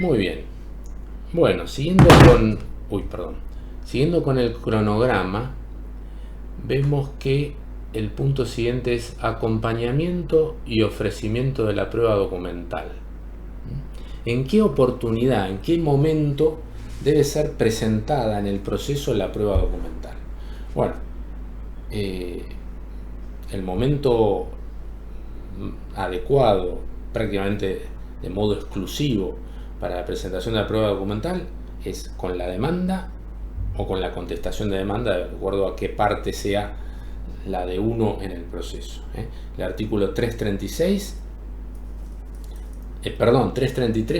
Muy bien. Bueno, siguiendo con el cronograma, vemos que el punto siguiente es acompañamiento y ofrecimiento de la prueba documental. ¿En qué oportunidad, en qué momento debe ser presentada en el proceso la prueba documental? Bueno, el momento adecuado, prácticamente de modo exclusivo para la presentación de la prueba documental, es con la demanda o con la contestación de demanda, de acuerdo a qué parte sea la de uno en el proceso. El artículo 333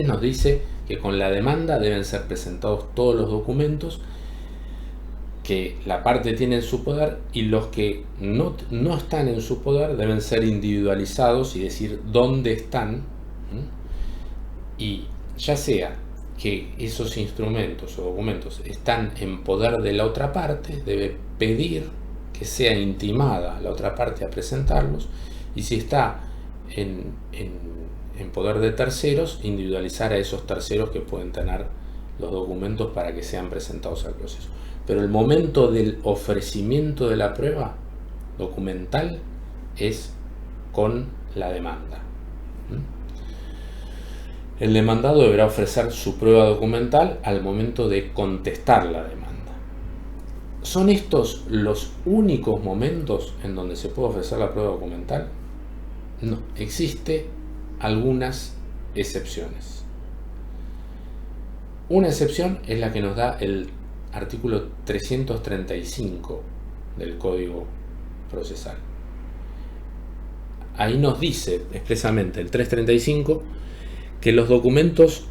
nos dice que con la demanda deben ser presentados todos los documentos que la parte tiene en su poder, y los que no están en su poder deben ser individualizados y decir dónde están. Y ya sea que esos instrumentos o documentos están en poder de la otra parte, debe pedir que sea intimada la otra parte a presentarlos, y si está en poder de terceros, individualizar a esos terceros que pueden tener los documentos para que sean presentados al proceso. Pero el momento del ofrecimiento de la prueba documental es con la demanda. El demandado deberá ofrecer su prueba documental al momento de contestar la demanda. ¿Son estos los únicos momentos en donde se puede ofrecer la prueba documental? No, existe algunas excepciones. Una excepción es la que nos da el artículo 335 del Código Procesal. Ahí nos dice expresamente el 335 que los documentos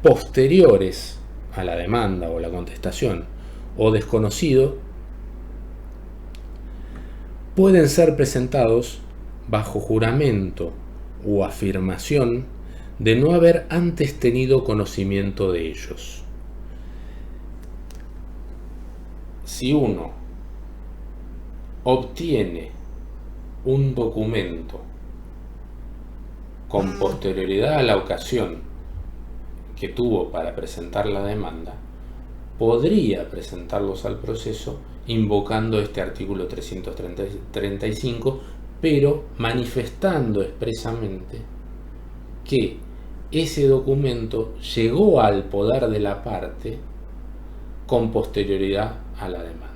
posteriores a la demanda o la contestación o desconocido pueden ser presentados bajo juramento o afirmación de no haber antes tenido conocimiento de ellos. Si uno obtiene un documento con posterioridad a la ocasión que tuvo para presentar la demanda, podría presentarlos al proceso invocando este artículo 335, pero manifestando expresamente que ese documento llegó al poder de la parte con posterioridad a la demanda.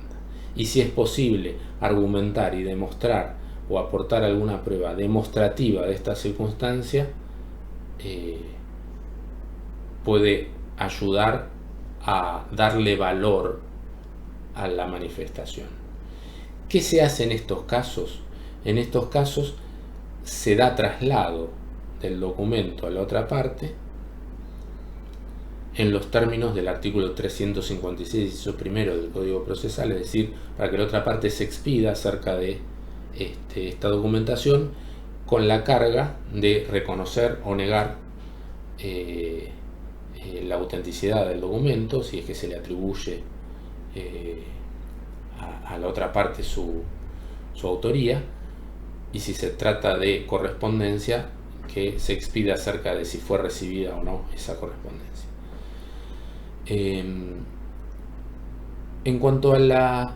Y si es posible argumentar y demostrar o aportar alguna prueba demostrativa de esta circunstancia, puede ayudar a darle valor a la manifestación. ¿Qué se hace en estos casos? En estos casos se da traslado del documento a la otra parte en los términos del artículo 356, inciso primero del Código Procesal, es decir, para que la otra parte se expida acerca de esta documentación, con la carga de reconocer o negar la autenticidad del documento, si es que se le atribuye a la otra parte su autoría, y si se trata de correspondencia, que se expida acerca de si fue recibida o no esa correspondencia. En cuanto a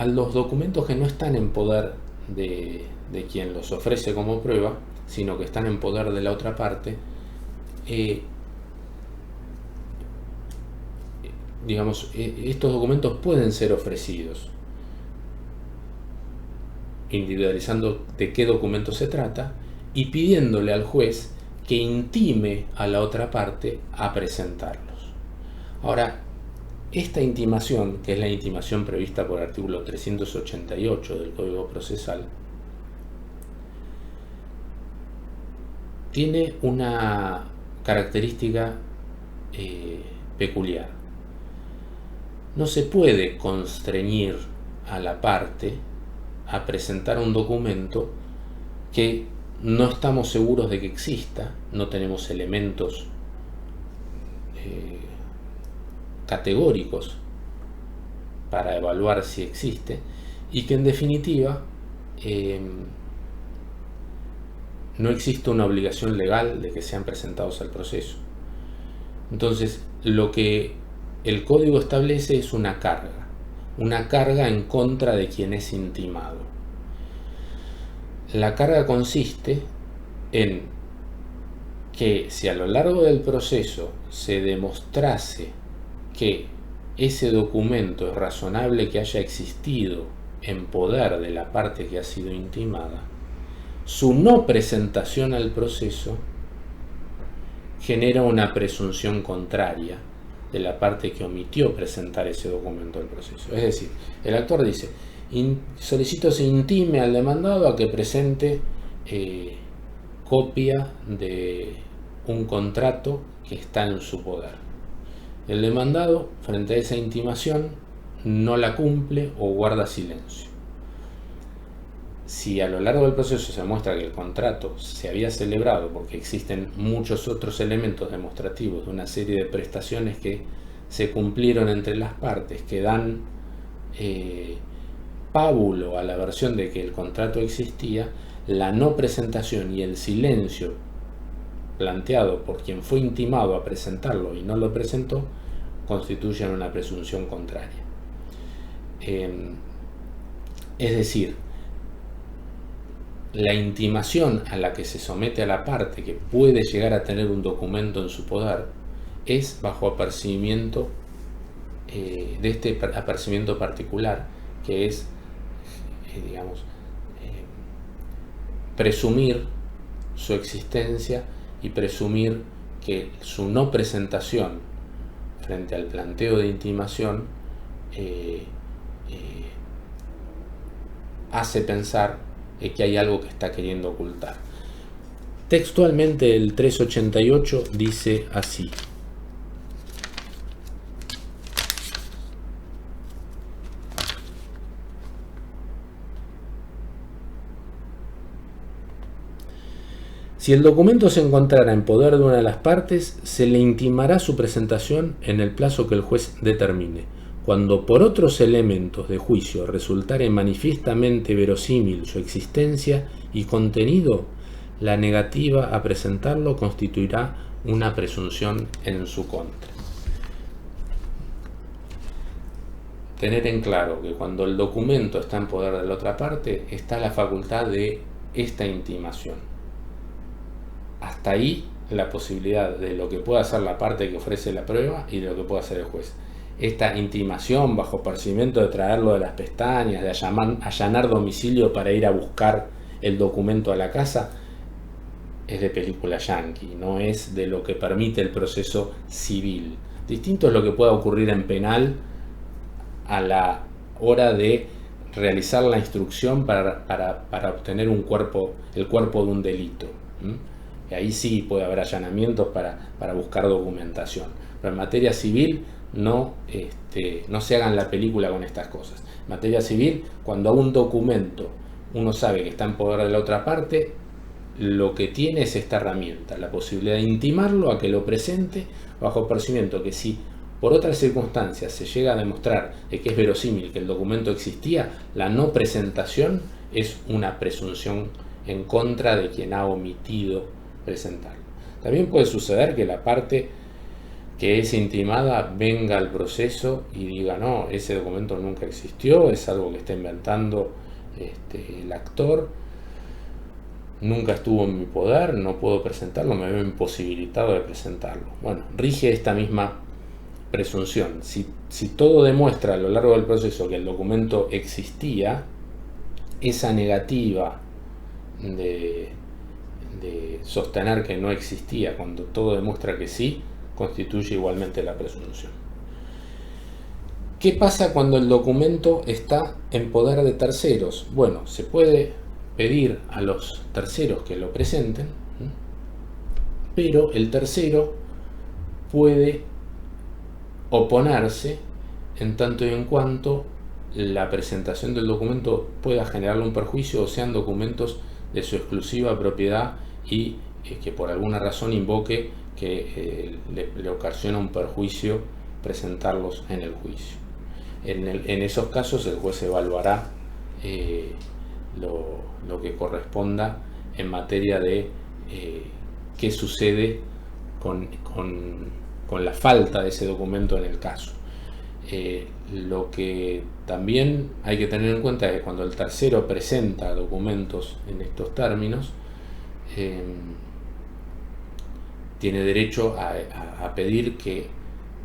los documentos que no están en poder de quien los ofrece como prueba, sino que están en poder de la otra parte, estos documentos pueden ser ofrecidos individualizando de qué documento se trata y pidiéndole al juez que intime a la otra parte a presentarlos. Ahora, esta intimación, que es la intimación prevista por el artículo 388 del Código Procesal, tiene una característica peculiar. No se puede constreñir a la parte a presentar un documento que no estamos seguros de que exista, no tenemos elementos categóricos para evaluar si existe, y que en definitiva no existe una obligación legal de que sean presentados al proceso. Entonces, lo que el código establece es una carga en contra de quien es intimado. La carga consiste en que si a lo largo del proceso se demostrase que ese documento es razonable que haya existido en poder de la parte que ha sido intimada, su no presentación al proceso genera una presunción contraria de la parte que omitió presentar ese documento al proceso. Es decir, el actor dice: solicito se intime al demandado a que presente copia de un contrato que está en su poder. El demandado, frente a esa intimación, no la cumple o guarda silencio. Si a lo largo del proceso se muestra que el contrato se había celebrado porque existen muchos otros elementos demostrativos de una serie de prestaciones que se cumplieron entre las partes, que dan pábulo a la versión de que el contrato existía, la no presentación y el silencio planteado por quien fue intimado a presentarlo y no lo presentó constituyen una presunción contraria. Es decir, la intimación a la que se somete a la parte que puede llegar a tener un documento en su poder es bajo apercibimiento de este apercibimiento particular, que es, presumir su existencia y presumir que su no presentación frente al planteo de intimación hace pensar que hay algo que está queriendo ocultar. Textualmente el 388 dice así: si el documento se encontrara en poder de una de las partes, se le intimará su presentación en el plazo que el juez determine. Cuando por otros elementos de juicio resultare manifiestamente verosímil su existencia y contenido, la negativa a presentarlo constituirá una presunción en su contra. Tener en claro que cuando el documento está en poder de la otra parte, está la facultad de esta intimación. Hasta ahí la posibilidad de lo que pueda hacer la parte que ofrece la prueba y de lo que pueda hacer el juez. Esta intimación bajo percibimiento de traerlo de las pestañas, de allanar domicilio para ir a buscar el documento a la casa, es de película yankee, no es de lo que permite el proceso civil. Distinto es lo que pueda ocurrir en penal a la hora de realizar la instrucción para obtener el cuerpo de un delito. Y ahí sí puede haber allanamientos para buscar documentación. Pero en materia civil no se hagan la película con estas cosas. En materia civil, cuando a un documento uno sabe que está en poder de la otra parte, lo que tiene es esta herramienta, la posibilidad de intimarlo a que lo presente bajo percibimiento que si por otras circunstancias se llega a demostrar que es verosímil que el documento existía, la no presentación es una presunción en contra de quien ha omitido presentarlo. También puede suceder que la parte que es intimada venga al proceso y diga: no, ese documento nunca existió, es algo que está inventando el actor, nunca estuvo en mi poder, no puedo presentarlo, me veo imposibilitado de presentarlo. Bueno, rige esta misma presunción. Si todo demuestra a lo largo del proceso que el documento existía, esa negativa de sostener que no existía cuando todo demuestra que sí, constituye igualmente la presunción. ¿Qué pasa cuando el documento está en poder de terceros? Bueno, se puede pedir a los terceros que lo presenten, pero el tercero puede oponerse en tanto y en cuanto la presentación del documento pueda generarle un perjuicio o sean documentos de su exclusiva propiedad y que por alguna razón invoque que le ocasiona un perjuicio presentarlos en el juicio. En esos casos el juez evaluará lo que corresponda en materia de qué sucede con con la falta de ese documento en el caso. Lo que también hay que tener en cuenta es que cuando el tercero presenta documentos en estos términos, tiene derecho a pedir que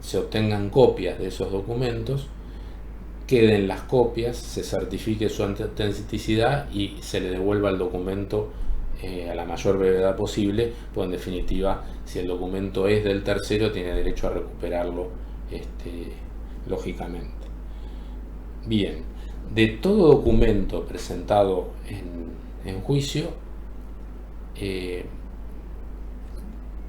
se obtengan copias de esos documentos, queden las copias, se certifique su autenticidad y se le devuelva el documento a la mayor brevedad posible, pues en definitiva, si el documento es del tercero, tiene derecho a recuperarlo lógicamente. Bien, de todo documento presentado en juicio,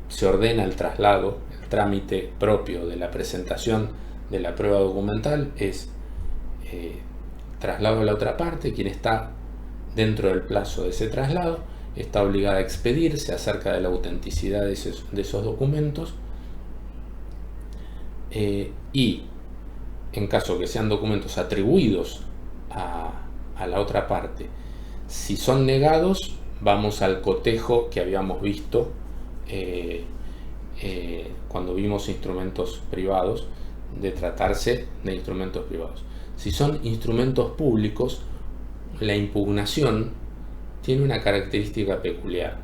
se ordena el traslado. El trámite propio de la presentación de la prueba documental es traslado a la otra parte. Quien está dentro del plazo de ese traslado está obligada a expedirse acerca de la autenticidad de esos documentos, y en caso que sean documentos atribuidos a la otra parte, si son negados, vamos al cotejo que habíamos visto cuando vimos instrumentos privados, de tratarse de instrumentos privados. Si son instrumentos públicos, la impugnación tiene una característica peculiar,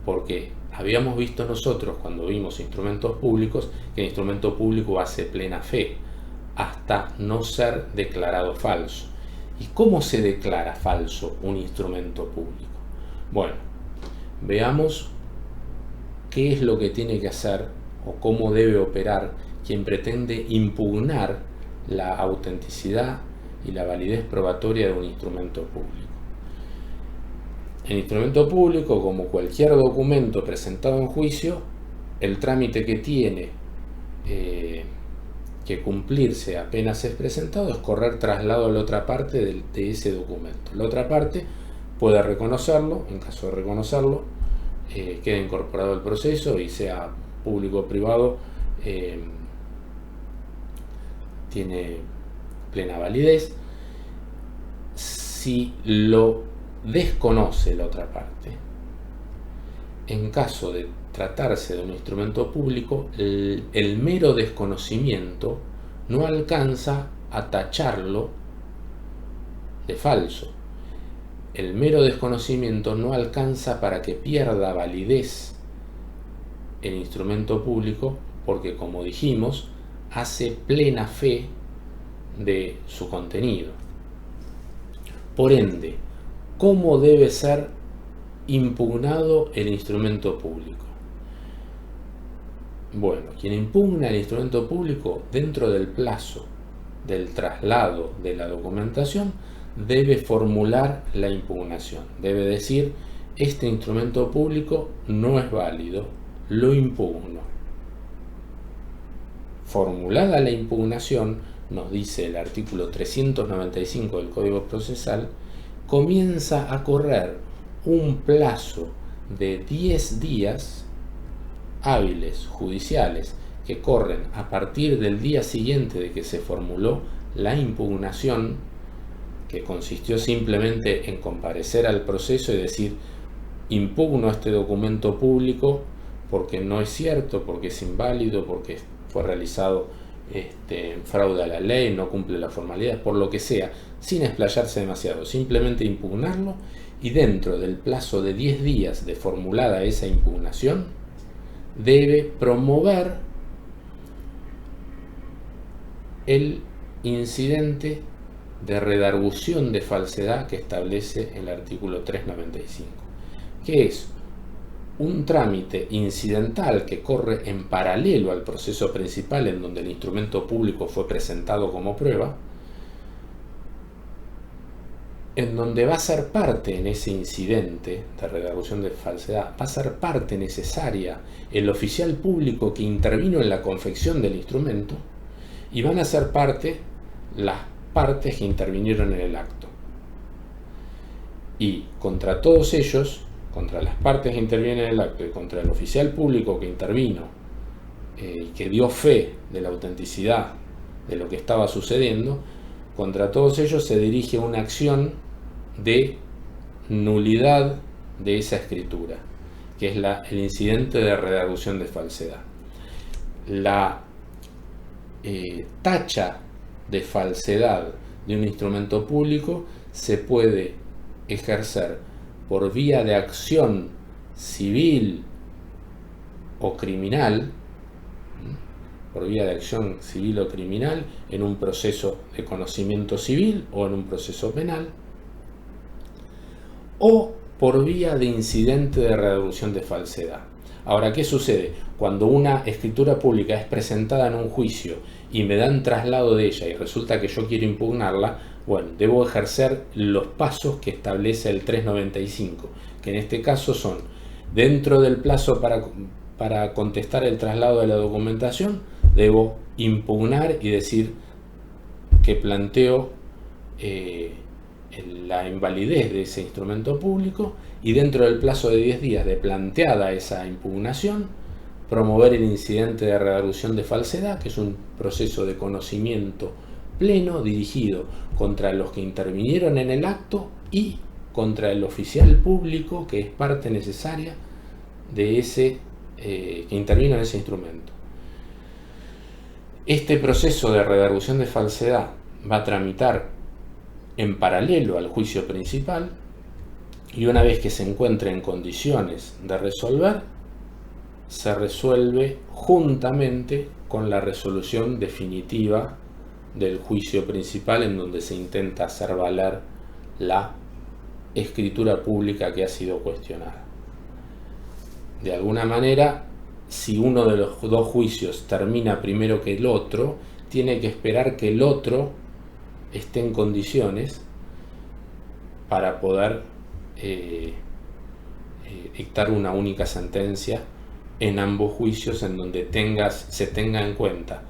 porque habíamos visto nosotros cuando vimos instrumentos públicos que el instrumento público hace plena fe hasta no ser declarado falso. ¿Y cómo se declara falso un instrumento público? Bueno, veamos qué es lo que tiene que hacer o cómo debe operar quien pretende impugnar la autenticidad y la validez probatoria de un instrumento público. El instrumento público, como cualquier documento presentado en juicio, el trámite que tiene que cumplirse apenas es presentado es correr traslado a la otra parte de ese documento. La otra parte puede reconocerlo, en caso de reconocerlo, queda incorporado al proceso y sea público o privado, tiene plena validez. Si lo desconoce la otra parte, en caso de tratarse de un instrumento público, el mero desconocimiento no alcanza a tacharlo de falso. El mero desconocimiento no alcanza para que pierda validez el instrumento público, porque, como dijimos, hace plena fe de su contenido. Por ende, ¿cómo debe ser impugnado el instrumento público? Bueno, quien impugna el instrumento público dentro del plazo del traslado de la documentación debe formular la impugnación. Debe decir: este instrumento público no es válido, lo impugno. Formulada la impugnación, nos dice el artículo 395 del Código Procesal, comienza a correr un plazo de 10 días hábiles judiciales que corren a partir del día siguiente de que se formuló la impugnación, que consistió simplemente en comparecer al proceso y decir: impugno este documento público porque no es cierto, porque es inválido, porque fue realizado en fraude a la ley, no cumple las formalidades, por lo que sea, sin explayarse demasiado, simplemente impugnarlo, y dentro del plazo de 10 días de formulada esa impugnación, debe promover el incidente de redargución de falsedad que establece el artículo 395, que es un trámite incidental que corre en paralelo al proceso principal en donde el instrumento público fue presentado como prueba, en donde va a ser parte en ese incidente de redargución de falsedad, va a ser parte necesaria el oficial público que intervino en la confección del instrumento, y van a ser parte las partes que intervinieron en el acto. Y contra todos ellos, contra las partes que intervienen en el acto y contra el oficial público que intervino y que dio fe de la autenticidad de lo que estaba sucediendo, contra todos ellos se dirige una acción de nulidad de esa escritura, que es el incidente de redargución de falsedad. la tacha de falsedad de un instrumento público se puede ejercer por vía de acción civil o criminal, en un proceso de conocimiento civil o en un proceso penal, o por vía de incidente de redargución de falsedad. Ahora, ¿qué sucede? Cuando una escritura pública es presentada en un juicio y me dan traslado de ella y resulta que yo quiero impugnarla, bueno, debo ejercer los pasos que establece el 395, que en este caso son, dentro del plazo para contestar el traslado de la documentación, debo impugnar y decir que planteo la invalidez de ese instrumento público, y dentro del plazo de 10 días de planteada esa impugnación, promover el incidente de redargución de falsedad, que es un proceso de conocimiento pleno dirigido contra los que intervinieron en el acto y contra el oficial público que es parte necesaria de ese que intervino en ese instrumento. Este proceso de redargución de falsedad va a tramitar en paralelo al juicio principal, y una vez que se encuentre en condiciones de resolver, se resuelve juntamente con la resolución definitiva del juicio principal, en donde se intenta hacer valer la escritura pública que ha sido cuestionada. De alguna manera, si uno de los dos juicios termina primero que el otro, tiene que esperar que el otro esté en condiciones para poder dictar una única sentencia en ambos juicios, en donde se tenga en cuenta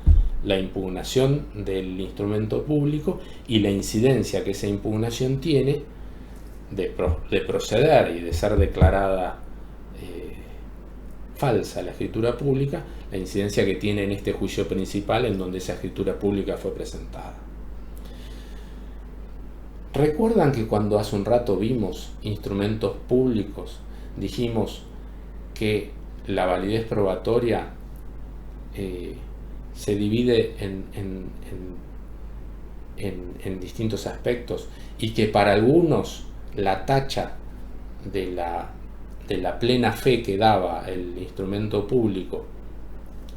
la impugnación del instrumento público y la incidencia que esa impugnación tiene de proceder y de ser declarada falsa la escritura pública, la incidencia que tiene en este juicio principal en donde esa escritura pública fue presentada. ¿Recuerdan que cuando hace un rato vimos instrumentos públicos, dijimos que la validez probatoria se divide en distintos aspectos, y que para algunos la tacha de la plena fe que daba el instrumento público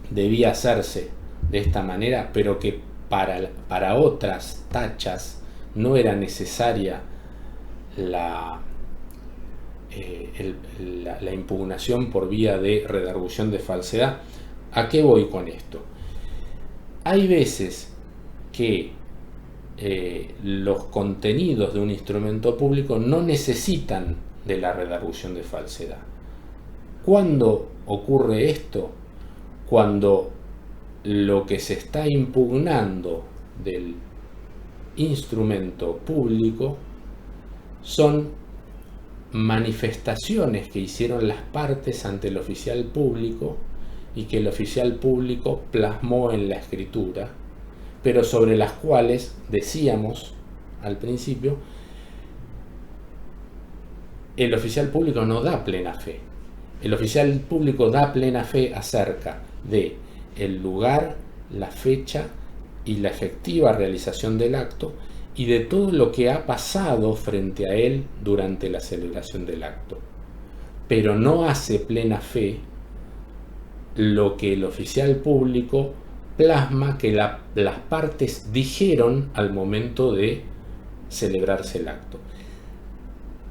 debía hacerse de esta manera, pero que para otras tachas no era necesaria la impugnación por vía de redargución de falsedad? ¿A qué voy con esto? Hay veces que los contenidos de un instrumento público no necesitan de la redargución de falsedad. ¿Cuándo ocurre esto? Cuando lo que se está impugnando del instrumento público son manifestaciones que hicieron las partes ante el oficial público y que el oficial público plasmó en la escritura, pero sobre las cuales decíamos al principio, el oficial público no da plena fe. El oficial público da plena fe acerca de el lugar, la fecha y la efectiva realización del acto, y de todo lo que ha pasado frente a él durante la celebración del acto. Pero no hace plena fe lo que el oficial público plasma que las partes dijeron al momento de celebrarse el acto.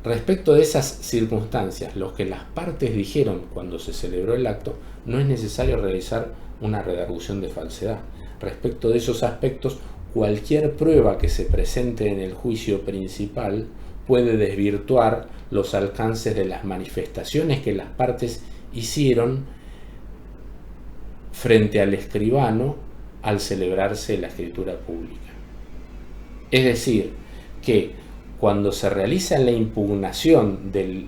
Respecto de esas circunstancias, lo que las partes dijeron cuando se celebró el acto, no es necesario realizar una redargución de falsedad. Respecto de esos aspectos, cualquier prueba que se presente en el juicio principal puede desvirtuar los alcances de las manifestaciones que las partes hicieron frente al escribano al celebrarse la escritura pública. Es decir, que cuando se realiza la impugnación de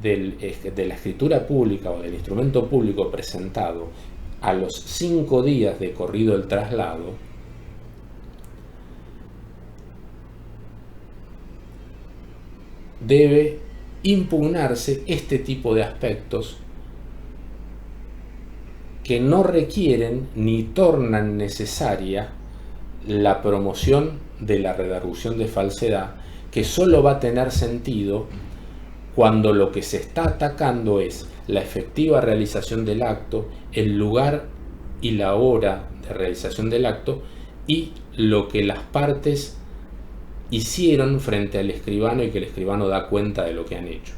la escritura pública o del instrumento público presentado a los 5 días de corrido el traslado, debe impugnarse este tipo de aspectos que no requieren ni tornan necesaria la promoción de la redargución de falsedad, que solo va a tener sentido cuando lo que se está atacando es la efectiva realización del acto, el lugar y la hora de realización del acto y lo que las partes hicieron frente al escribano y que el escribano da cuenta de lo que han hecho.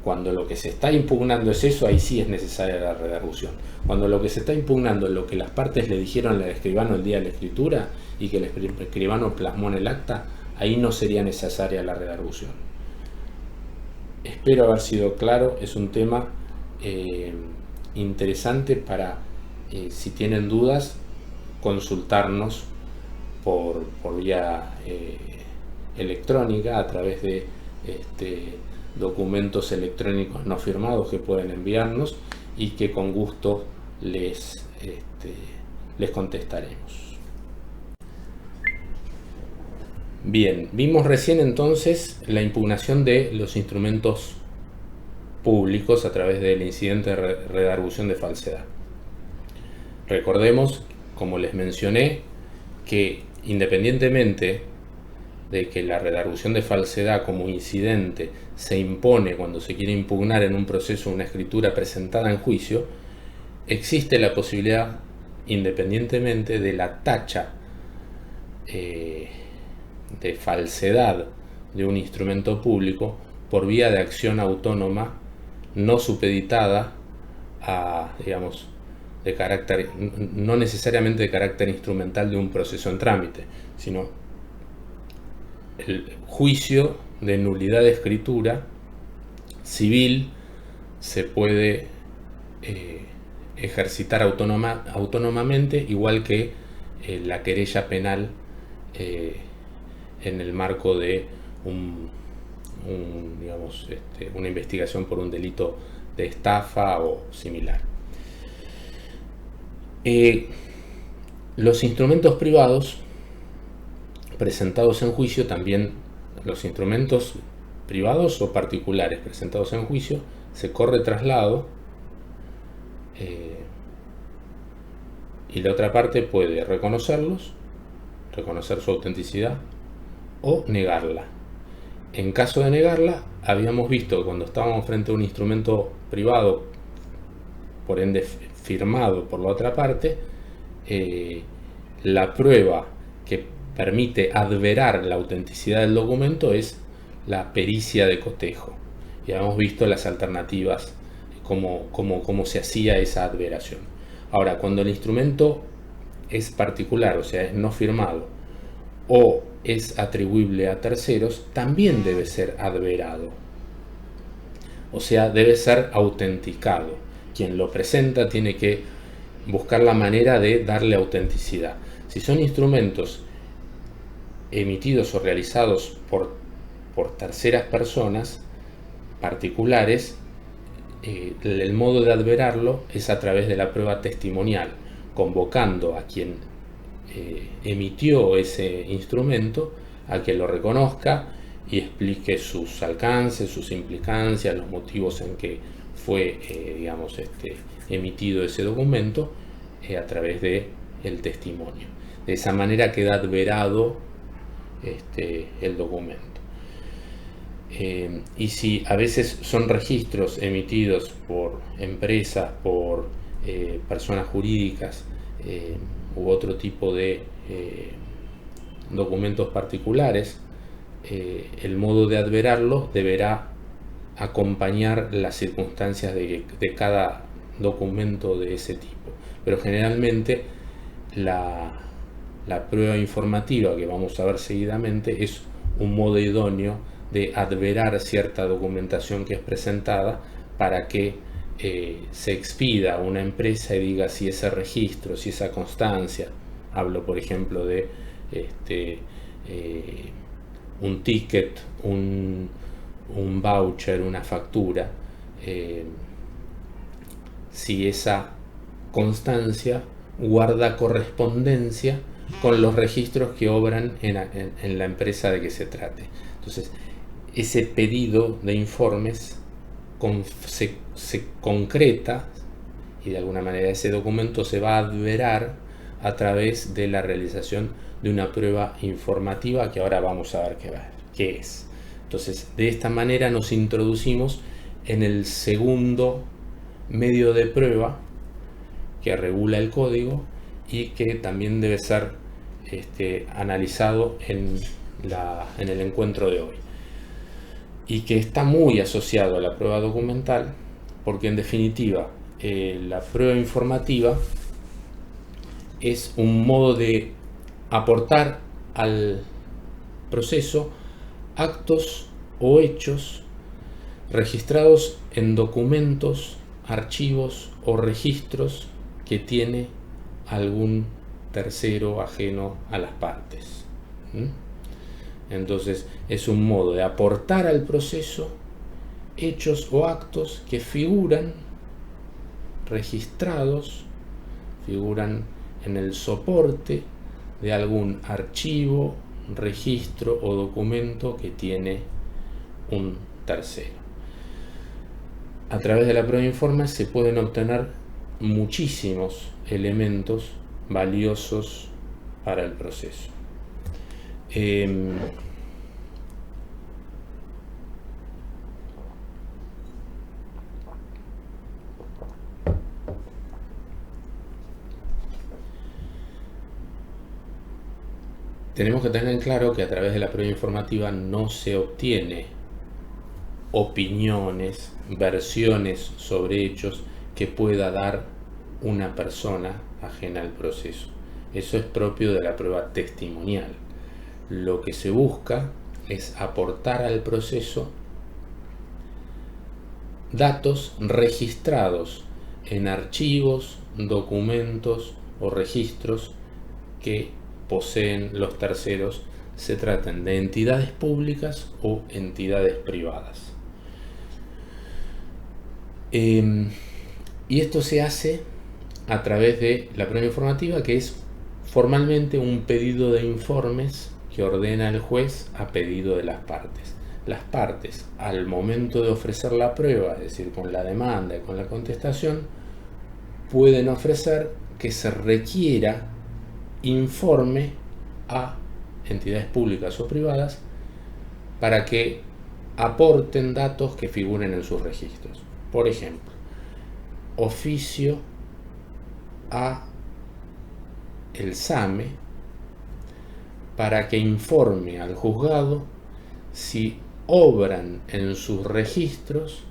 Cuando lo que se está impugnando es eso, ahí sí es necesaria la redargución. Cuando lo que se está impugnando es lo que las partes le dijeron al escribano el día de la escritura y que el escribano plasmó en el acta, ahí no sería necesaria la redargución. Espero haber sido claro. Es un tema interesante para, si tienen dudas, consultarnos por vía electrónica a través de documentos electrónicos no firmados que pueden enviarnos y que con gusto les contestaremos. Bien, vimos recién entonces la impugnación de los instrumentos públicos a través del incidente de redargución de falsedad. Recordemos, como les mencioné, que independientemente de que la redargución de falsedad como incidente se impone cuando se quiere impugnar en un proceso una escritura presentada en juicio, existe la posibilidad, independientemente de la tacha de falsedad de un instrumento público, por vía de acción autónoma no supeditada a, digamos, de carácter, no necesariamente de carácter instrumental de un proceso en trámite, sino el juicio de nulidad de escritura civil se puede ejercitar autónomamente, igual que la querella penal en el marco de una investigación por un delito de estafa o similar. Los instrumentos privados presentados en juicio, también los instrumentos privados o particulares presentados en juicio, se corre traslado y la otra parte puede reconocerlos, reconocer su autenticidad o negarla. En caso de negarla, habíamos visto que cuando estábamos frente a un instrumento privado, por ende firmado por la otra parte, la prueba que permite adverar la autenticidad del documento es la pericia de cotejo. Ya hemos visto las alternativas, cómo se hacía esa adveración. Ahora, cuando el instrumento es particular, o sea, es no firmado, o es atribuible a terceros, también debe ser adverado. O sea, debe ser autenticado. Quien lo presenta tiene que buscar la manera de darle autenticidad. Si son instrumentos emitidos o realizados por terceras personas particulares, el modo de adverarlo es a través de la prueba testimonial, convocando a quien emitió ese instrumento a que lo reconozca y explique sus alcances, sus implicancias, los motivos en que fue emitido ese documento a través de el testimonio. De esa manera queda adverado el documento. Y si a veces son registros emitidos por empresas, por personas jurídicas u otro tipo de documentos particulares, el modo de adverarlo deberá acompañar las circunstancias de cada documento de ese tipo. Pero generalmente la prueba informativa que vamos a ver seguidamente es un modo idóneo de adverar cierta documentación que es presentada para que se expida una empresa y diga si ese registro, si esa constancia, hablo por ejemplo de un ticket, un voucher, una factura, si esa constancia guarda correspondencia con los registros que obran en la empresa de que se trate. Entonces, ese pedido de informes se concreta y de alguna manera ese documento se va a adverar a través de la realización de una prueba informativa que ahora vamos a ver qué es. Entonces, de esta manera nos introducimos en el segundo medio de prueba que regula el código y que también debe ser analizado en el encuentro de hoy, y que está muy asociado a la prueba documental, porque en definitiva la prueba informativa es un modo de aportar al proceso actos o hechos registrados en documentos, archivos o registros que tiene algún tercero ajeno a las partes. Entonces es un modo de aportar al proceso hechos o actos que figuran registrados, figuran en el soporte de algún archivo, registro o documento que tiene un tercero. A través de la prueba informe se pueden obtener muchísimos elementos valiosos para el proceso. Tenemos que tener en claro que a través de la prueba informativa no se obtiene opiniones, versiones sobre hechos que pueda dar una persona ajena al proceso. Eso es propio de la prueba testimonial. Lo que se busca es aportar al proceso datos registrados en archivos, documentos o registros que poseen los terceros, se traten de entidades públicas o entidades privadas. Y esto se hace a través de la prueba informativa, que es formalmente un pedido de informes que ordena el juez a pedido de las partes. Las partes, al momento de ofrecer la prueba, es decir, con la demanda y con la contestación, pueden ofrecer que se requiera informe a entidades públicas o privadas para que aporten datos que figuren en sus registros. Por ejemplo, oficio a el SAME para que informe al juzgado si obran en sus registros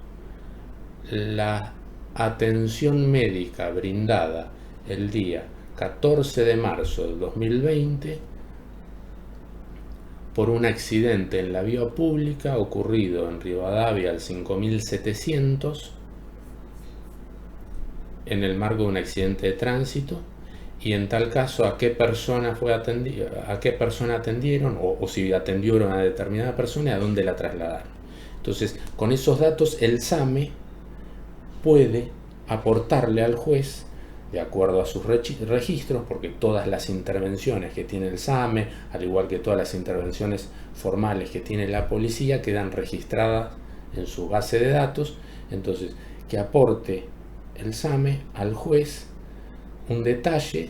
la atención médica brindada el día 14 de marzo del 2020 por un accidente en la vía pública ocurrido en Rivadavia al 5700 en el marco de un accidente de tránsito, y en tal caso a qué persona atendieron, o si atendieron a determinada persona y a dónde la trasladaron. Entonces, con esos datos el SAME puede aportarle al juez, de acuerdo a sus registros, porque todas las intervenciones que tiene el SAME, al igual que todas las intervenciones formales que tiene la policía, quedan registradas en su base de datos. Entonces, que aporte el SAME al juez un detalle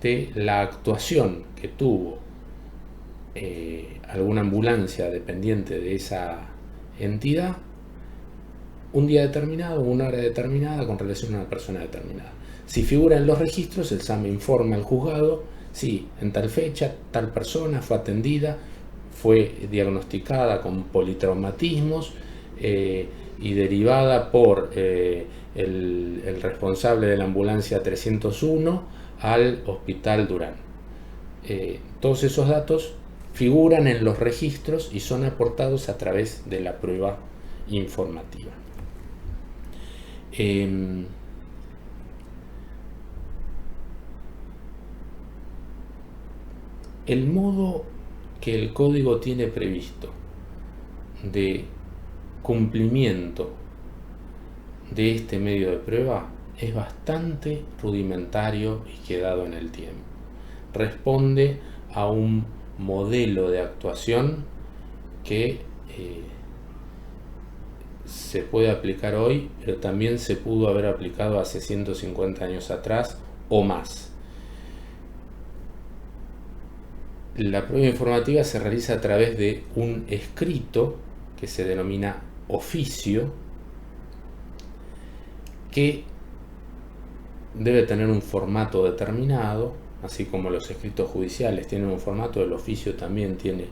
de la actuación que tuvo alguna ambulancia dependiente de esa entidad un día determinado, una hora determinada, con relación a una persona determinada. Si figura en los registros, el SAME informa al juzgado: sí, en tal fecha, tal persona fue atendida, fue diagnosticada con politraumatismos y derivada por el responsable de la ambulancia 301 al Hospital Durán. Todos esos datos figuran en los registros y son aportados a través de la prueba informativa. El modo que el código tiene previsto de cumplimiento de este medio de prueba es bastante rudimentario y quedado en el tiempo. Responde a un modelo de actuación que se puede aplicar hoy, pero también se pudo haber aplicado hace 150 años atrás o más. La prueba informativa se realiza a través de un escrito que se denomina oficio, que debe tener un formato determinado, así como los escritos judiciales tienen un formato, el oficio también tiene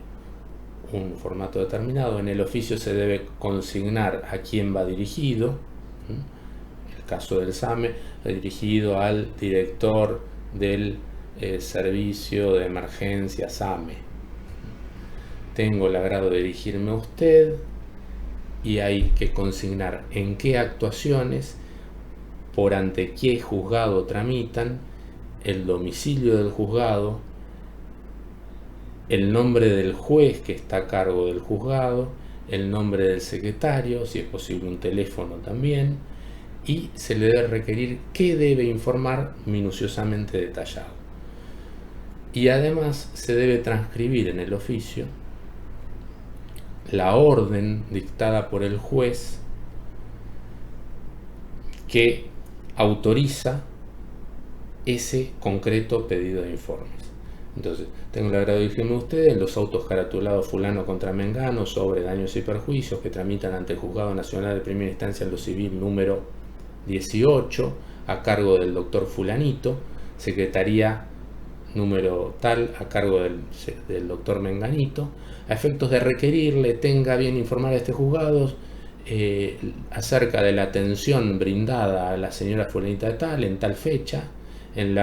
un formato determinado. En el oficio se debe consignar a quién va dirigido. En el caso del SAME, dirigido al director del servicio de emergencia SAME. Tengo el agrado de dirigirme a usted, y hay que consignar en qué actuaciones, por ante qué juzgado tramitan, el domicilio del juzgado, el nombre del juez que está a cargo del juzgado, el nombre del secretario, si es posible un teléfono también, y se le debe requerir qué debe informar minuciosamente detallado. Y además se debe transcribir en el oficio la orden dictada por el juez que autoriza ese concreto pedido de informes. Entonces, tengo el agrado de dirigirme a ustedes: los autos caratulados fulano contra mengano sobre daños y perjuicios que tramitan ante el Juzgado Nacional de Primera Instancia en lo Civil número 18, a cargo del doctor fulanito, secretaría número tal, a cargo del doctor menganito, a efectos de requerirle tenga bien informar a este juzgado acerca de la atención brindada a la señora fulanita de tal, en tal fecha, en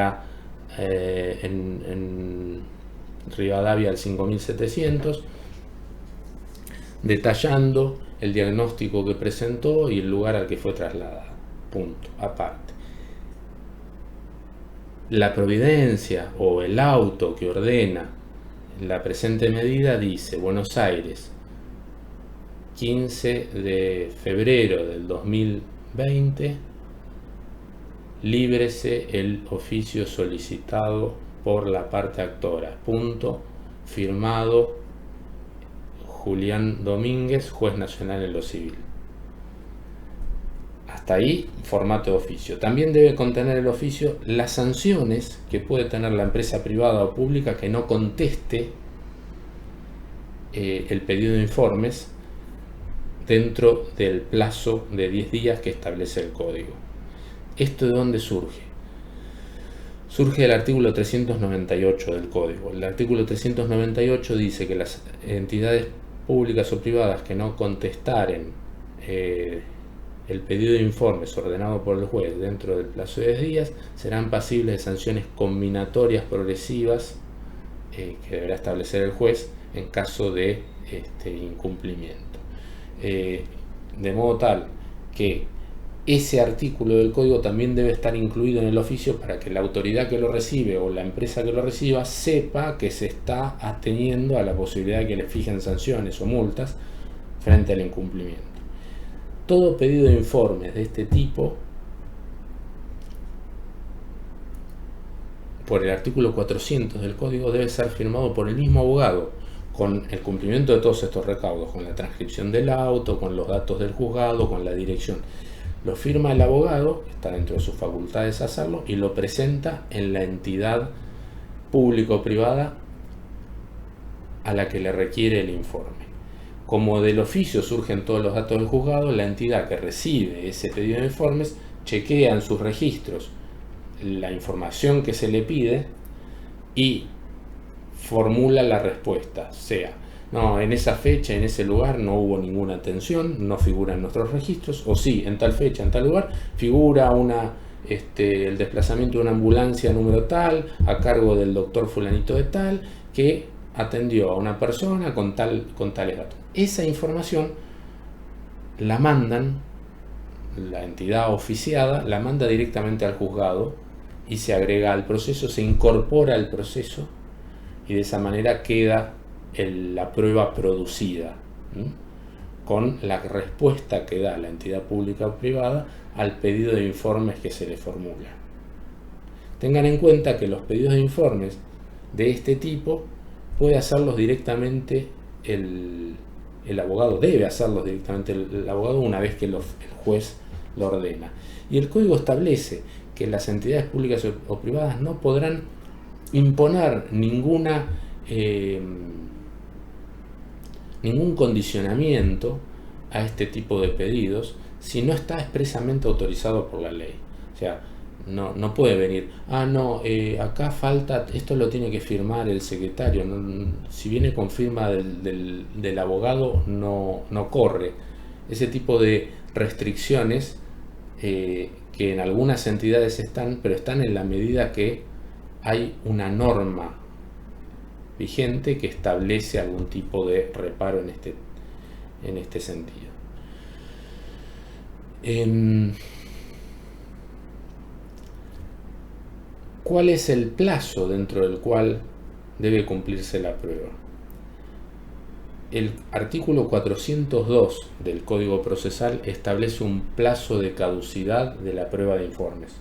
Rivadavia al 5700, detallando el diagnóstico que presentó y el lugar al que fue trasladada. Punto. Aparte, la providencia o el auto que ordena la presente medida dice: Buenos Aires, 15 de febrero del 2020, líbrese el oficio solicitado por la parte actora. Punto. Firmado Julián Domínguez, juez nacional en lo civil. Hasta ahí, formato de oficio. También debe contener el oficio las sanciones que puede tener la empresa privada o pública que no conteste el pedido de informes dentro del plazo de 10 días que establece el código. ¿Esto de dónde surge? Surge del artículo 398 del código. El artículo 398 dice que las entidades públicas o privadas que no contestaren el pedido de informes ordenado por el juez dentro del plazo de 10 días serán pasibles de sanciones combinatorias progresivas que deberá establecer el juez en caso de incumplimiento. De modo tal que ese artículo del código también debe estar incluido en el oficio para que la autoridad que lo recibe o la empresa que lo reciba sepa que se está ateniendo a la posibilidad de que le fijen sanciones o multas frente al incumplimiento. Todo pedido de informes de este tipo, por el artículo 400 del código, debe ser firmado por el mismo abogado, con el cumplimiento de todos estos recaudos, con la transcripción del auto, con los datos del juzgado, con la dirección. Lo firma el abogado, está dentro de sus facultades hacerlo, y lo presenta en la entidad pública o privada a la que le requiere el informe. Como del oficio surgen todos los datos del juzgado, la entidad que recibe ese pedido de informes chequea en sus registros la información que se le pide y formula la respuesta, sea: no, en esa fecha, en ese lugar no hubo ninguna atención, no figura en nuestros registros, o sí, en tal fecha, en tal lugar, figura el desplazamiento de una ambulancia número tal, a cargo del doctor fulanito de tal, que atendió a una persona con tales datos. Esa información la mandan, la entidad oficiada la manda directamente al juzgado y se agrega al proceso, se incorpora al proceso, y de esa manera queda la prueba producida, con la respuesta que da la entidad pública o privada al pedido de informes que se le formula. Tengan en cuenta que los pedidos de informes de este tipo puede hacerlos directamente el el abogado debe hacerlos directamente el abogado una vez que el juez lo ordena. Y el código establece que las entidades públicas o privadas no podrán imponer ningún condicionamiento a este tipo de pedidos si no está expresamente autorizado por la ley. O sea, no puede venir, acá falta, esto lo tiene que firmar el secretario, si viene con firma del abogado no corre. Ese tipo de restricciones que en algunas entidades están, pero están en la medida que hay una norma vigente que establece algún tipo de reparo en este sentido. ¿Cuál es el plazo dentro del cual debe cumplirse la prueba? El artículo 402 del Código Procesal establece un plazo de caducidad de la prueba de informes.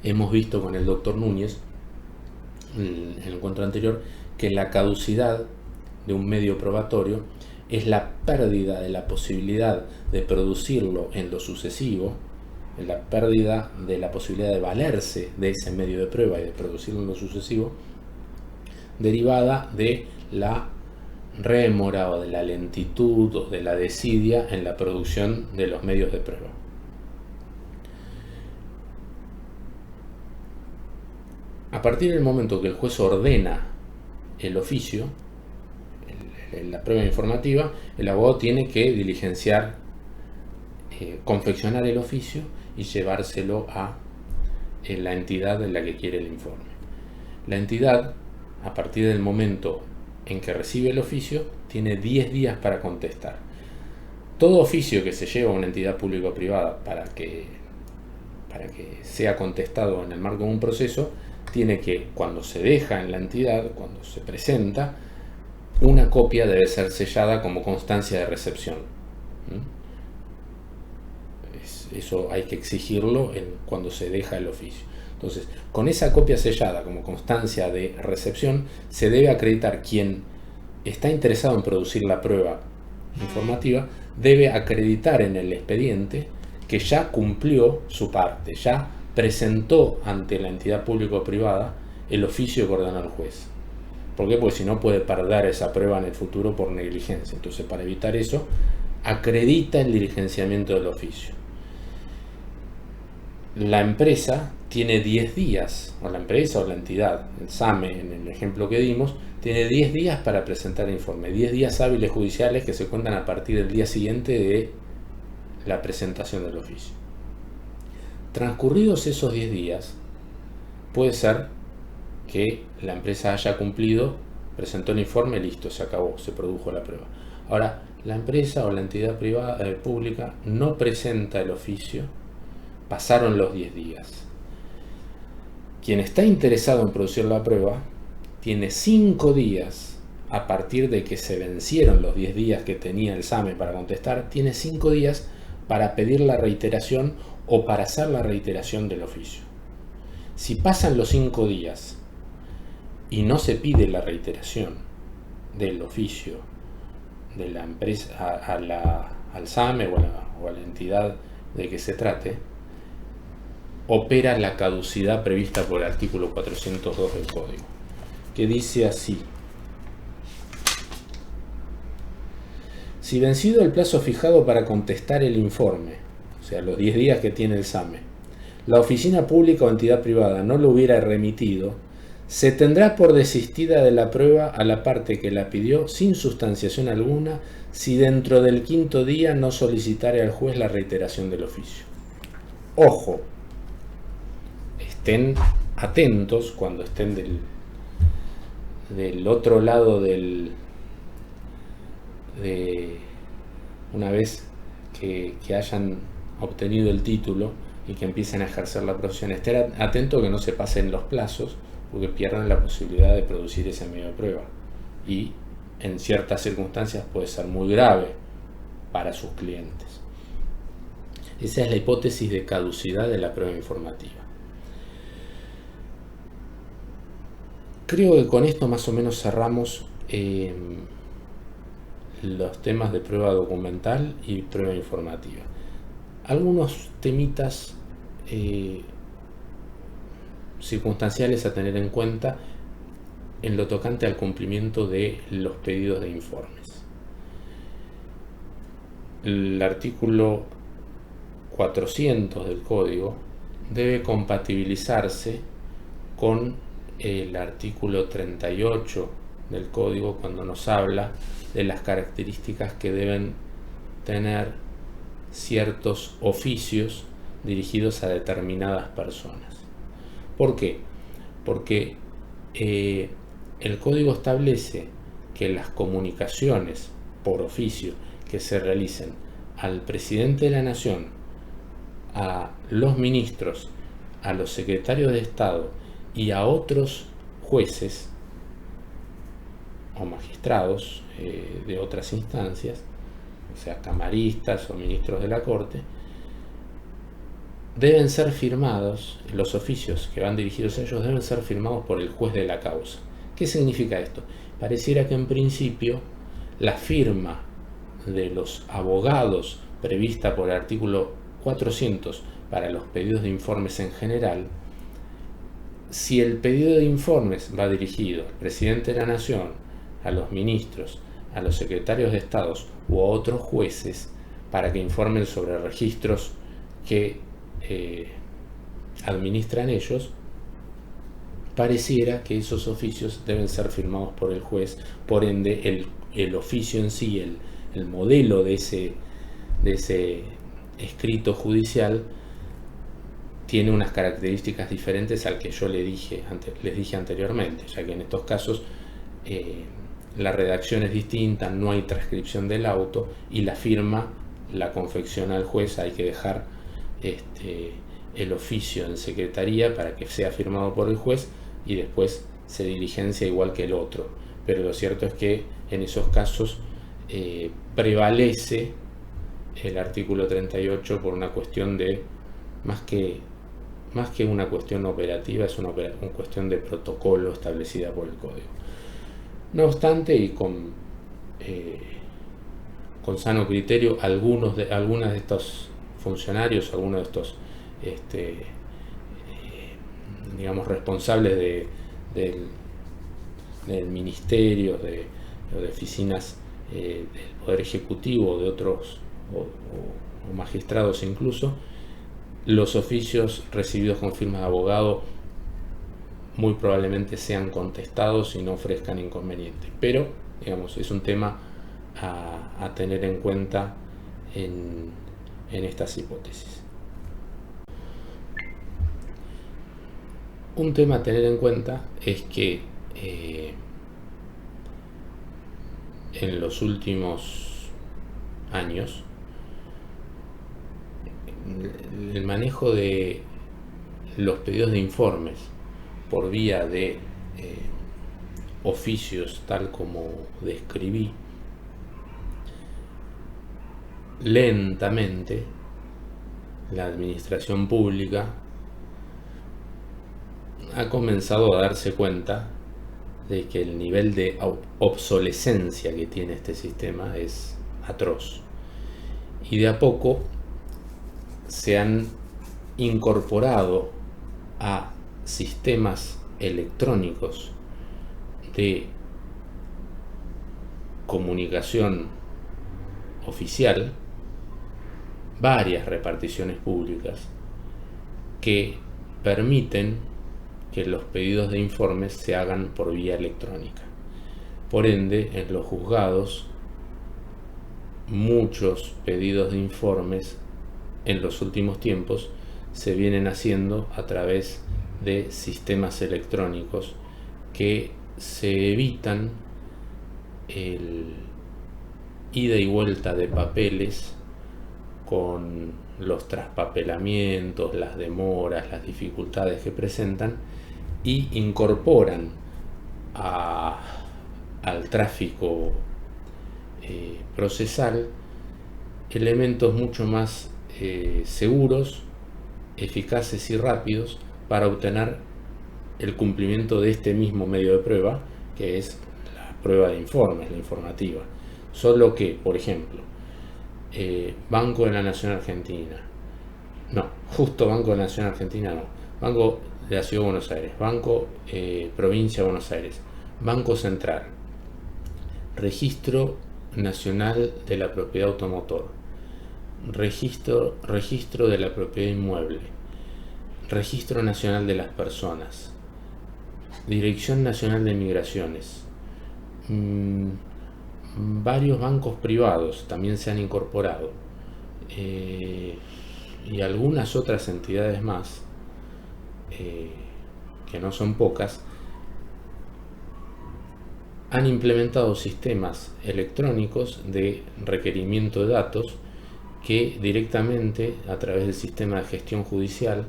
Hemos visto con el doctor Núñez, en el encuentro anterior, que la caducidad de un medio probatorio es la pérdida de la posibilidad de producirlo en lo sucesivo, es la pérdida de la posibilidad de valerse de ese medio de prueba y de producirlo en lo sucesivo, derivada de la rémora o de la lentitud o de la desidia en la producción de los medios de prueba. A partir del momento que el juez ordena el oficio, la prueba informativa, el abogado tiene que diligenciar, confeccionar el oficio y llevárselo a la entidad en la que quiere el informe. La entidad, a partir del momento en que recibe el oficio, tiene 10 días para contestar. Todo oficio que se lleva a una entidad pública o privada para que sea contestado en el marco de un proceso, tiene que, cuando se deja en la entidad, cuando se presenta, una copia debe ser sellada como constancia de recepción. Eso hay que exigirlo cuando se deja el oficio. Entonces, con esa copia sellada como constancia de recepción, se debe acreditar quien está interesado en producir la prueba informativa, debe acreditar en el expediente que ya cumplió su parte, ya presentó ante la entidad pública o privada el oficio que ordenó el juez. ¿Por qué? Porque si no puede perder esa prueba en el futuro por negligencia. Entonces, para evitar eso, acredita el diligenciamiento del oficio. La empresa tiene 10 días, o la empresa o la entidad, el SAME en el ejemplo que dimos, tiene 10 días para presentar el informe, 10 días hábiles judiciales que se cuentan a partir del día siguiente de la presentación del oficio. Transcurridos esos 10 días, puede ser que la empresa haya cumplido, presentó el informe, listo, se acabó, se produjo la prueba. Ahora, la empresa o la entidad pública no presenta el oficio, pasaron los 10 días. Quien está interesado en producir la prueba tiene 5 días, a partir de que se vencieron los 10 días que tenía el SAME para contestar, tiene 5 días para pedir la reiteración o para hacer la reiteración del oficio. Si pasan los 5 días y no se pide la reiteración del oficio de la empresa al SAME o a la entidad de que se trate, opera la caducidad prevista por el artículo 402 del Código, que dice así: si vencido el plazo fijado para contestar el informe, o sea, los 10 días que tiene el SAME, la oficina pública o entidad privada no lo hubiera remitido, se tendrá por desistida de la prueba a la parte que la pidió sin sustanciación alguna, si dentro del 5º día no solicitare al juez la reiteración del oficio. Ojo, estén atentos cuando estén del otro lado una vez que hayan obtenido el título y que empiecen a ejercer la profesión. Estén atentos que no se pasen los plazos, porque pierdan la posibilidad de producir ese medio de prueba, y en ciertas circunstancias puede ser muy grave para sus clientes. Esa es la hipótesis de caducidad de la prueba informativa. Creo que con esto más o menos cerramos los temas de prueba documental y prueba informativa. Algunos temitas circunstanciales a tener en cuenta en lo tocante al cumplimiento de los pedidos de informes. El artículo 400 del código debe compatibilizarse con el artículo 38 del código cuando nos habla de las características que deben tener ciertos oficios dirigidos a determinadas personas. ¿Por qué? Porque el código establece que las comunicaciones por oficio que se realicen al presidente de la Nación, a los ministros, a los secretarios de Estado y a otros jueces o magistrados de otras instancias, o sea, camaristas o ministros de la Corte, deben ser firmados, los oficios que van dirigidos a ellos deben ser firmados por el juez de la causa. ¿Qué significa esto? Pareciera que en principio la firma de los abogados prevista por el artículo 400 para los pedidos de informes en general, si el pedido de informes va dirigido al presidente de la Nación, a los ministros, a los secretarios de Estado u a otros jueces para que informen sobre registros que administran ellos, pareciera que esos oficios deben ser firmados por el juez. Por ende, el oficio en sí, el modelo de ese escrito judicial tiene unas características diferentes al que yo les dije anteriormente, ya que en estos casos la redacción es distinta, no hay transcripción del auto y la firma la confecciona el juez. Hay que dejar el oficio en secretaría para que sea firmado por el juez y después se diligencia igual que el otro. Pero lo cierto es que en esos casos prevalece el artículo 38 por una cuestión de, más que una cuestión operativa, es una cuestión de protocolo establecida por el código. No obstante, y con sano criterio, algunos de estos funcionarios, algunos de estos digamos responsables del ministerio, de oficinas del Poder Ejecutivo, de otros o magistrados incluso, los oficios recibidos con firma de abogado muy probablemente sean contestados y no ofrezcan inconvenientes, pero digamos es un tema a tener en cuenta en estas hipótesis. Un tema a tener en cuenta es que en los últimos años el manejo de los pedidos de informes por vía de oficios tal como describí, lentamente la administración pública ha comenzado a darse cuenta de que el nivel de obsolescencia que tiene este sistema es atroz, y de a poco se han incorporado a sistemas electrónicos de comunicación oficial varias reparticiones públicas que permiten que los pedidos de informes se hagan por vía electrónica. Por ende, en los juzgados, muchos pedidos de informes en los últimos tiempos se vienen haciendo a través de sistemas electrónicos que se evitan el ida y vuelta de papeles con los traspapelamientos, las demoras, las dificultades que presentan, y incorporan al tráfico procesal elementos mucho más seguros, eficaces y rápidos para obtener el cumplimiento de este mismo medio de prueba, que es la prueba de informes, la informativa. Solo que, por ejemplo, Banco de la Nación Argentina, no, justo Banco de la Nación Argentina no, Banco de la Ciudad de Buenos Aires, Banco Provincia de Buenos Aires, Banco Central, Registro Nacional de la Propiedad Automotor, Registro de la Propiedad Inmueble, Registro Nacional de las Personas, Dirección Nacional de Migraciones, varios bancos privados también se han incorporado, y algunas otras entidades más, que no son pocas, han implementado sistemas electrónicos de requerimiento de datos que directamente a través del sistema de gestión judicial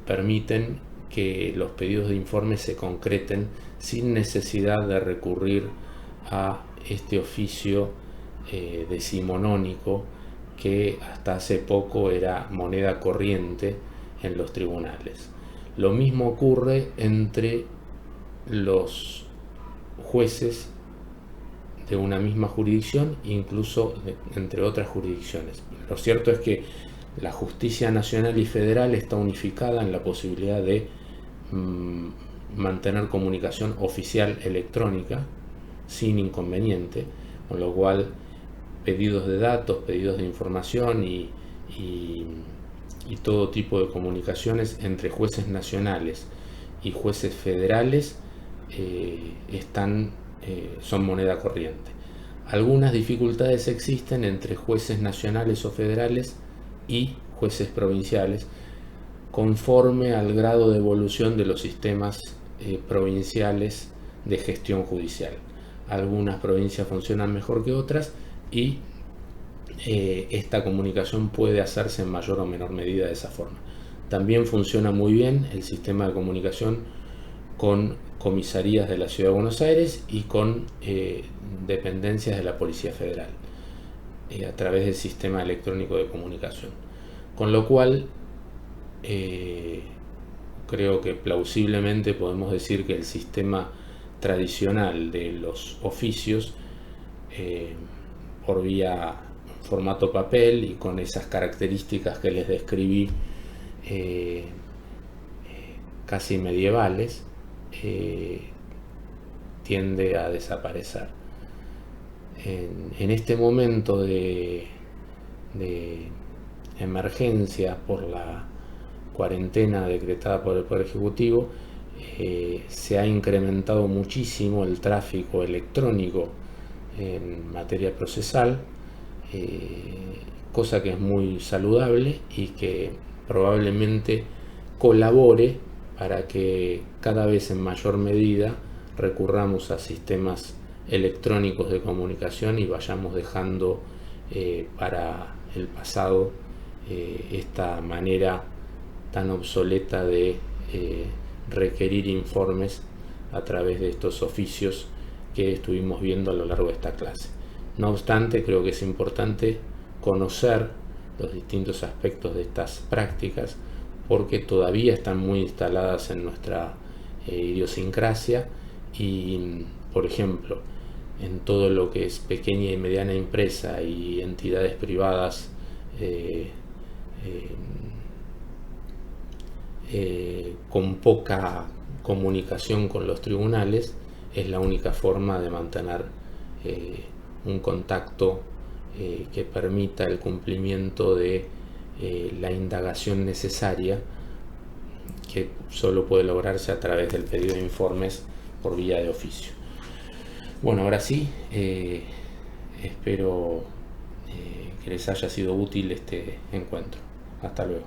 permiten que los pedidos de informe se concreten sin necesidad de recurrir a este oficio decimonónico que hasta hace poco era moneda corriente en los tribunales. Lo mismo ocurre entre los jueces de una misma jurisdicción, incluso entre otras jurisdicciones. Lo cierto es que la justicia nacional y federal está unificada en la posibilidad de mantener comunicación oficial electrónica sin inconveniente, con lo cual pedidos de datos, pedidos de información y todo tipo de comunicaciones entre jueces nacionales y jueces federales son moneda corriente. Algunas dificultades existen entre jueces nacionales o federales y jueces provinciales, conforme al grado de evolución de los sistemas provinciales de gestión judicial. Algunas provincias funcionan mejor que otras y esta comunicación puede hacerse en mayor o menor medida de esa forma. También funciona muy bien el sistema de comunicación con comisarías de la Ciudad de Buenos Aires y con dependencias de la Policía Federal a través del sistema electrónico de comunicación. Con lo cual, creo que plausiblemente podemos decir que el sistema tradicional de los oficios por vía formato papel y con esas características que les describí casi medievales, tiende a desaparecer. En este momento de emergencia por la cuarentena decretada por el Poder Ejecutivo, se ha incrementado muchísimo el tráfico electrónico en materia procesal, cosa que es muy saludable y que probablemente colabore para que cada vez en mayor medida recurramos a sistemas electrónicos de comunicación y vayamos dejando para el pasado esta manera tan obsoleta de requerir informes a través de estos oficios que estuvimos viendo a lo largo de esta clase. No obstante, creo que es importante conocer los distintos aspectos de estas prácticas porque todavía están muy instaladas en nuestra idiosincrasia y, por ejemplo, en todo lo que es pequeña y mediana empresa y entidades privadas con poca comunicación con los tribunales, es la única forma de mantener un contacto que permita el cumplimiento de la indagación necesaria, que solo puede lograrse a través del pedido de informes por vía de oficio. Bueno, ahora sí, espero que les haya sido útil este encuentro. Hasta luego.